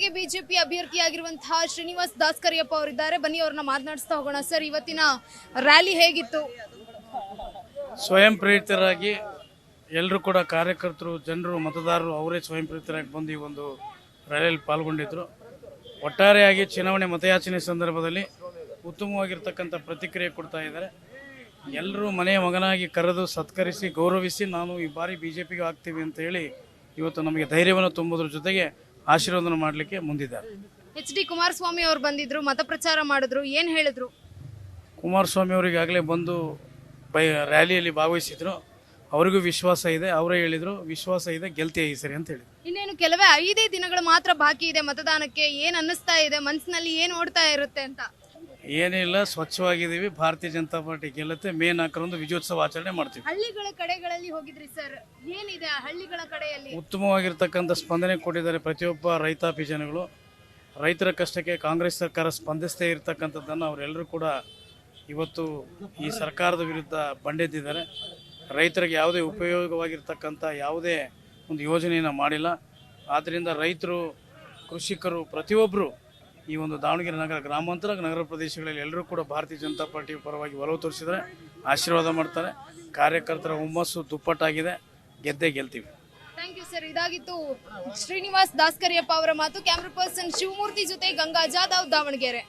ಜೊತೆಗೆ ಬಿಜೆಪಿ ಅಭ್ಯರ್ಥಿಯಾಗಿರುವಂತಹ ಶ್ರೀನಿವಾಸ್ ದಾಸ್ಕರಿಯಪ್ಪ ಅವರಿದ್ದಾರೆ. ಬನ್ನಿ ಅವ್ರನ್ನ ಮಾತನಾಡಿಸ್ತಾ ಹೋಗೋಣ. ಸರ್, ಇವತ್ತಿನ ರ್ಯಾಲಿ ಹೇಗಿತ್ತು? ಸ್ವಯಂ ಪ್ರೇರಿತರಾಗಿ ಎಲ್ಲರೂ ಕೂಡ ಕಾರ್ಯಕರ್ತರು, ಜನರು, ಮತದಾರರು ಅವರೇ ಸ್ವಯಂ ಪ್ರೇರಿತರಾಗಿ ಬಂದು ಈ ಒಂದು ರ್ಯಾಲಿಯಲ್ಲಿ ಪಾಲ್ಗೊಂಡಿದ್ದರು. ಒಟ್ಟಾರೆಯಾಗಿ ಚುನಾವಣೆ ಮತಯಾಚನೆ ಸಂದರ್ಭದಲ್ಲಿ ಉತ್ತಮವಾಗಿರ್ತಕ್ಕಂಥ ಪ್ರತಿಕ್ರಿಯೆ ಕೊಡ್ತಾ ಇದ್ದಾರೆ. ಎಲ್ಲರೂ ಮನೆಯ ಮಗನಾಗಿ ಕರೆದು ಸತ್ಕರಿಸಿ ಗೌರವಿಸಿ ನಾನು ಈ ಬಾರಿ ಬಿಜೆಪಿಗೆ ಆಗ್ತೀವಿ ಅಂತ ಹೇಳಿ ಇವತ್ತು ನಮಗೆ ಧೈರ್ಯವನ್ನು ತುಂಬುವುದ್ರ ಜೊತೆಗೆ ಆಶೀರ್ವಾದನ ಮಾಡಲಿಕ್ಕೆ ಮುಂದಿದ್ದಾರೆ. HD ಕುಮಾರಸ್ವಾಮಿ ಅವರು ಬಂದಿದ್ರು, ಮತ ಪ್ರಚಾರ ಮಾಡಿದ್ರು, ಏನ್ ಹೇಳಿದ್ರು? ಕುಮಾರಸ್ವಾಮಿ ಅವರು ಈಗಾಗಲೇ ಬಂದು ರ್ಯಾಲಿಯಲ್ಲಿ ಭಾಗವಹಿಸಿದ್ರು. ಅವರಿಗೂ ವಿಶ್ವಾಸ ಇದೆ. ಅವರೇ ಹೇಳಿದರು, ವಿಶ್ವಾಸ ಇದೆ, ಗೆಲ್ತೀಯ ಈ ಸರಿ ಅಂತ ಹೇಳಿ. ಇನ್ನೇನು ಕೆಲವೇ 5 ದಿನಗಳು ಮಾತ್ರ ಬಾಕಿ ಇದೆ ಮತದಾನಕ್ಕೆ. ಏನ್ ಅನ್ನಿಸ್ತಾ ಇದೆ ಮನಸ್ಸಿನಲ್ಲಿ, ಏನ್ ಓಡ್ತಾ ಇರುತ್ತೆ ಅಂತ? ಏನಿಲ್ಲ, ಸ್ವಚ್ಛವಾಗಿದ್ದೀವಿ. ಭಾರತೀಯ ಜನತಾ ಪಾರ್ಟಿ ಗೆಲ್ಲುತ್ತೆ. ಮೇ 4ರಂದು ವಿಜಯೋತ್ಸವ ಆಚರಣೆ ಮಾಡ್ತೀವಿ. ಹಳ್ಳಿಗಳ ಕಡೆಗಳಲ್ಲಿ ಹೋಗಿದ್ರಿ ಸರ್, ಏನಿದೆ ಹಳ್ಳಿಗಳ ಕಡೆಯಲ್ಲಿ? ಉತ್ತಮವಾಗಿರ್ತಕ್ಕಂಥ ಸ್ಪಂದನೆ ಕೊಟ್ಟಿದ್ದಾರೆ ಪ್ರತಿಯೊಬ್ಬ ರೈತಾಪಿ ಜನಗಳು. ರೈತರ ಕಷ್ಟಕ್ಕೆ ಕಾಂಗ್ರೆಸ್ ಸರ್ಕಾರ ಸ್ಪಂದಿಸದೇ ಇರತಕ್ಕಂಥದ್ದನ್ನು ಅವರೆಲ್ಲರೂ ಕೂಡ ಇವತ್ತು ಈ ಸರ್ಕಾರದ ವಿರುದ್ಧ ಬಂಡೆದ್ದಿದ್ದಾರೆ. ರೈತರಿಗೆ ಯಾವುದೇ ಉಪಯೋಗವಾಗಿರ್ತಕ್ಕಂಥ ಯಾವುದೇ ಒಂದು ಯೋಜನೆಯನ್ನು ಮಾಡಿಲ್ಲ. ಆದ್ದರಿಂದ ರೈತರು, ಕೃಷಿಕರು ಪ್ರತಿಯೊಬ್ಬರು ಈ ಒಂದು ದಾವಣಗೆರೆ ನಗರ, ಗ್ರಾಮಾಂತರ, ನಗರ ಪ್ರದೇಶಗಳಲ್ಲಿ ಎಲ್ಲರೂ ಕೂಡ ಭಾರತೀಯ ಜನತಾ ಪಾರ್ಟಿ ಪರವಾಗಿ ಒಲವು ತೋರಿಸಿದರೆ ಆಶೀರ್ವಾದ ಮಾಡ್ತಾರೆ. ಕಾರ್ಯಕರ್ತರ ಹುಮ್ಮಸ್ಸು ದುಪ್ಪಟ್ಟಾಗಿದೆ. ಗೆದ್ದೇ ಗೆಲ್ತೀವಿ. Thank you sir. ಇದಾಗಿತ್ತು ಶ್ರೀನಿವಾಸ್ ದಾಸ್ಕರಿಯಪ್ಪ ಅವರ ಮಾತು. ಕ್ಯಾಮ್ರಾ ಪರ್ಸನ್ ಶಿವಮೂರ್ತಿ ಜೊತೆ ಗಂಗಾ ಜಾಧವ್, ದಾವಣಗೆರೆ.